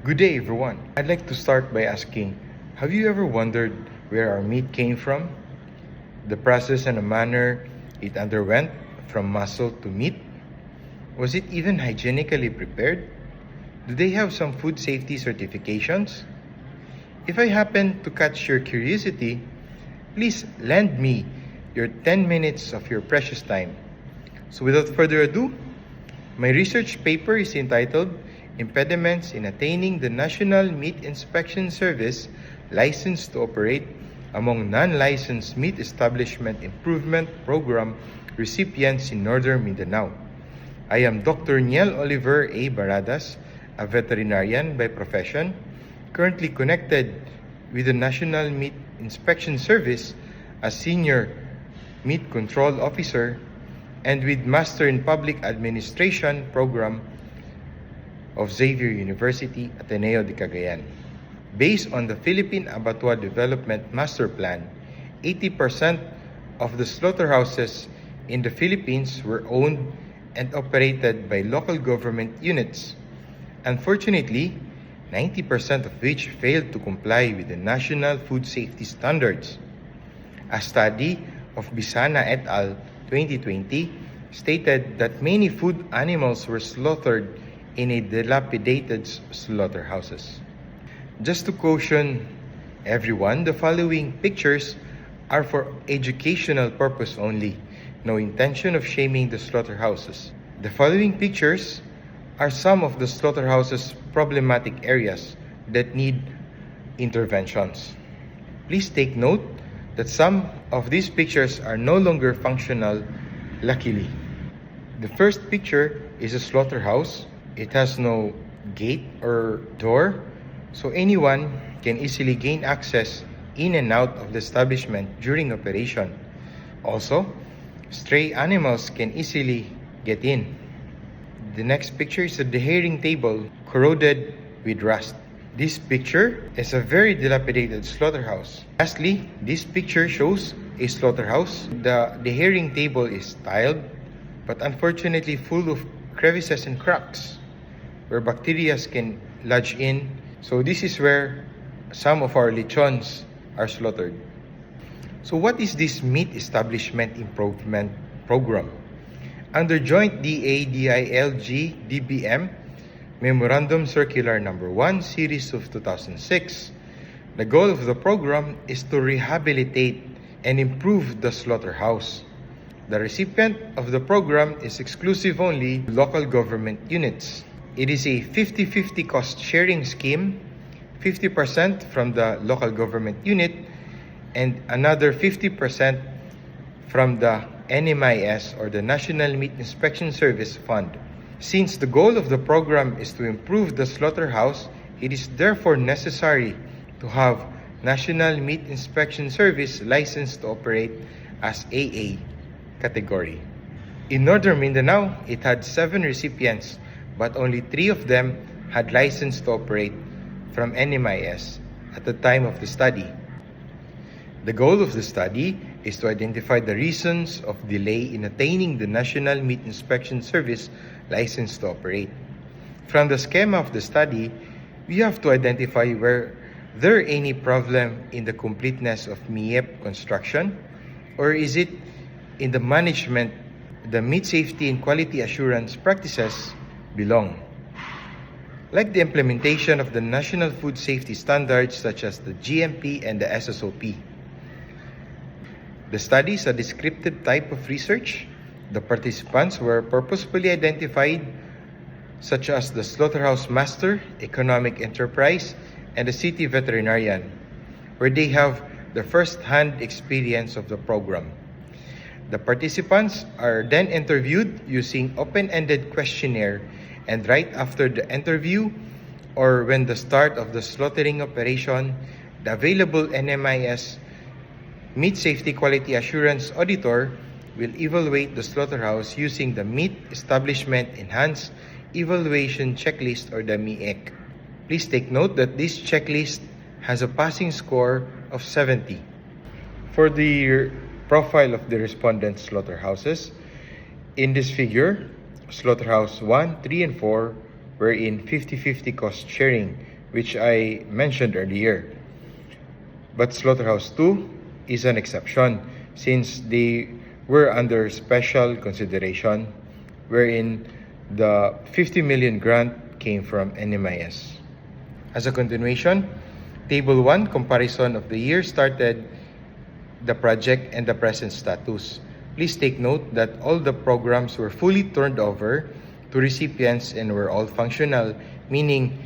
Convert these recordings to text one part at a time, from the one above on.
Good day, everyone. I'd like to start by asking, have you ever wondered where our meat came from? The process and the manner it underwent from muscle to meat? Was it even hygienically prepared? Do they have some food safety certifications? If I happen to catch your curiosity, please lend me your 10 minutes of your precious time. So without further ado, my research paper is entitled Impediments in Attaining the National Meat Inspection Service License to Operate Among Non-Licensed Meat Establishment Improvement Program Recipients in Northern Mindanao. I am Dr. Niel Oliver A. Baradas, a veterinarian by profession, currently connected with the National Meat Inspection Service as Senior Meat Control Officer and with Master in Public Administration Program of Xavier University, Ateneo de Cagayan. Based on the Philippine Abattoir Development Master Plan, 80% of the slaughterhouses in the Philippines were owned and operated by local government units. Unfortunately, 90% of which failed to comply with the national food safety standards. A study of Bisana et al. 2020 stated that many food animals were slaughtered in a dilapidated slaughterhouses. Just to caution everyone, the following pictures are for educational purpose only. No intention of shaming the slaughterhouses. The following pictures are some of the slaughterhouses' problematic areas that need interventions. Please take note that some of these pictures are no longer functional, luckily. The first picture is a slaughterhouse. It has no gate or door, so anyone can easily gain access in and out of the establishment during operation. Also, stray animals can easily get in. The next picture is a deherring table corroded with rust. This picture is a very dilapidated slaughterhouse. Lastly, this picture shows a slaughterhouse. The deherring table is tiled, but unfortunately full of crevices and cracks where bacteria can lodge in. So this is where some of our lechons are slaughtered. So what is this Meat Establishment Improvement Program? Under Joint DA-DILG-DBM Memorandum Circular Number 1 Series of 2006, the goal of the program is to rehabilitate and improve the slaughterhouse. The recipient of the program is exclusive only local government units. It is a 50-50 cost-sharing scheme, 50% from the local government unit and another 50% from the NMIS or the National Meat Inspection Service Fund. Since the goal of the program is to improve the slaughterhouse, it is therefore necessary to have National Meat Inspection Service license to operate as AA category. In Northern Mindanao, it had 7 recipients, but only 3 of them had license to operate from NMIS at the time of the study. The goal of the study is to identify the reasons of delay in attaining the National Meat Inspection Service license to operate. From the schema of the study, we have to identify where there any problem in the completeness of MIEP construction, or is it in the management, the meat safety and quality assurance practices belong. Like the implementation of the national food safety standards such as the GMP and the SSOP. The study is a descriptive type of research. The participants were purposefully identified such as the slaughterhouse master, economic enterprise, and the city veterinarian, where they have the first-hand experience of the program. The participants are then interviewed using open-ended questionnaire, and right after the interview or when the start of the slaughtering operation, the available NMIS Meat Safety Quality Assurance Auditor will evaluate the slaughterhouse using the Meat Establishment Enhanced Evaluation Checklist or the MEEC. Please take note that this checklist has a passing score of 70. For the profile of the respondent slaughterhouses, in this figure, Slaughterhouse 1, 3, and 4 wherein 50-50 cost sharing, which I mentioned earlier. But Slaughterhouse 2 is an exception since they were under special consideration, wherein the 50 million grant came from NMIS. As a continuation, Table 1 comparison of the year started, the project, and the present status. Please take note that all the programs were fully turned over to recipients and were all functional, meaning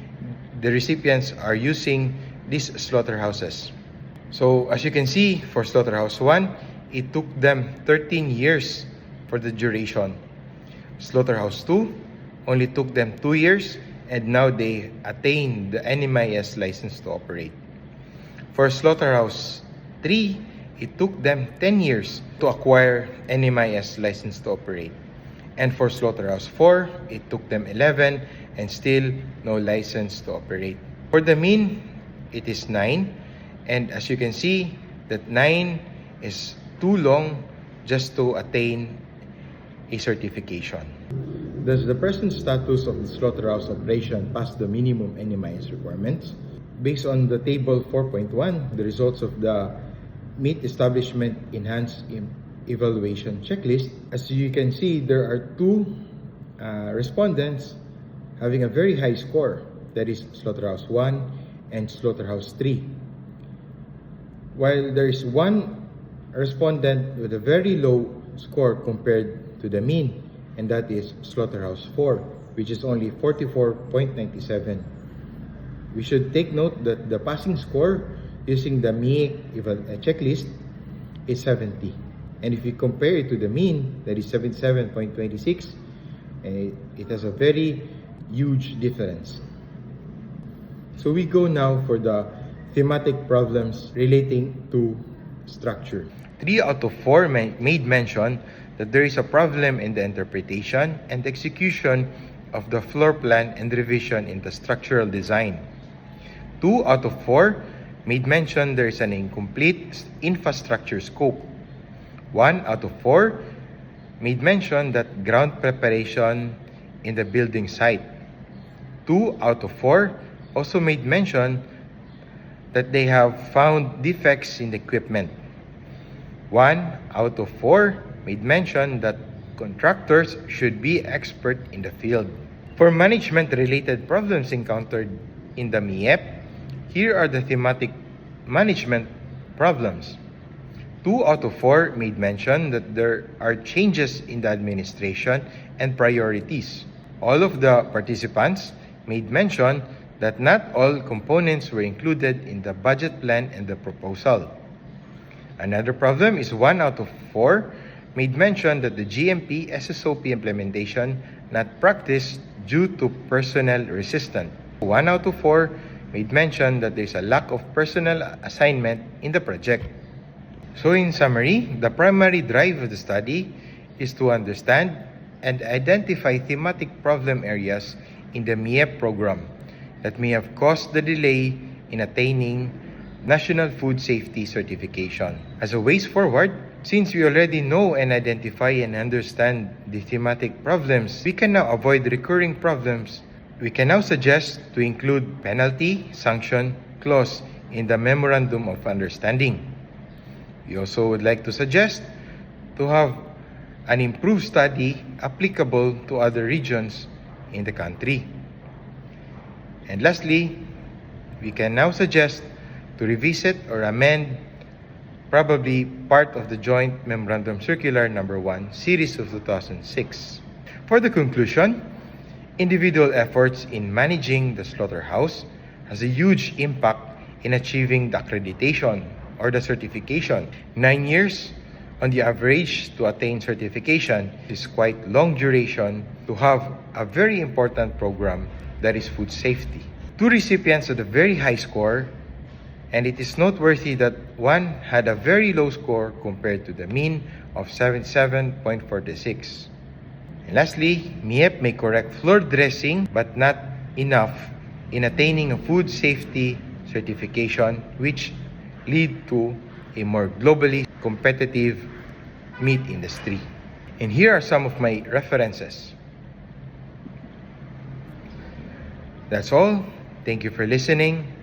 the recipients are using these slaughterhouses. So as you can see, for Slaughterhouse 1, it took them 13 years for the duration. Slaughterhouse 2 only took them 2 years, and now they attained the NMIS license to operate. For Slaughterhouse 3, it took them 10 years to acquire NMIS license to operate. And for Slaughterhouse 4, it took them 11 and still no license to operate. For the mean, it is 9. And as you can see, that 9 is too long just to attain a certification. Does the present status of the slaughterhouse operation pass the minimum NMIS requirements? Based on the table 4.1, the results of the Meat Establishment Enhanced Evaluation Checklist, as you can see, there are two respondents having a very high score, that is Slaughterhouse 1 and Slaughterhouse 3. While there is one respondent with a very low score compared to the mean, and that is Slaughterhouse 4, which is only 44.97. We should take note that the passing score using the MEAC checklist is 70. And if you compare it to the mean, that is 77.26, it has a very huge difference. So we go now for the thematic problems relating to structure. 3 out of 4 made mention that there is a problem in the interpretation and execution of the floor plan and revision in the structural design. 2 out of 4 made mention there is an incomplete infrastructure scope. 1 out of 4 made mention that ground preparation in the building site. 2 out of 4 also made mention that they have found defects in the equipment. 1 out of 4 made mention that contractors should be expert in the field. For management-related problems encountered in the MEP, here are the thematic management problems. 2 out of 4 made mention that there are changes in the administration and priorities. All of the participants made mention that not all components were included in the budget plan and the proposal. Another problem is 1 out of 4 made mention that the GMP SSOP implementation not practiced due to personnel resistance. 1 out of 4 made mention that there is a lack of personnel assignment in the project. So in summary, the primary drive of the study is to understand and identify thematic problem areas in the MEP program that may have caused the delay in attaining National Food Safety Certification. As a ways forward, since we already know and identify and understand the thematic problems, we can now avoid recurring problems. We can now suggest to include penalty sanction clause in the Memorandum of Understanding. We also would like to suggest to have an improved study applicable to other regions in the country. And lastly, we can now suggest to revisit or amend probably part of the Joint Memorandum Circular Number 1, Series of 2006. For the conclusion, individual efforts in managing the slaughterhouse has a huge impact in achieving the accreditation or the certification. 9 years on the average to attain certification is quite long duration to have a very important program that is food safety. 2 recipients had a very high score, and it is noteworthy that one had a very low score compared to the mean of 77.46. And lastly, MEP may correct floor dressing but not enough in attaining a food safety certification, which lead to a more globally competitive meat industry. And here are some of my references. That's all. Thank you for listening.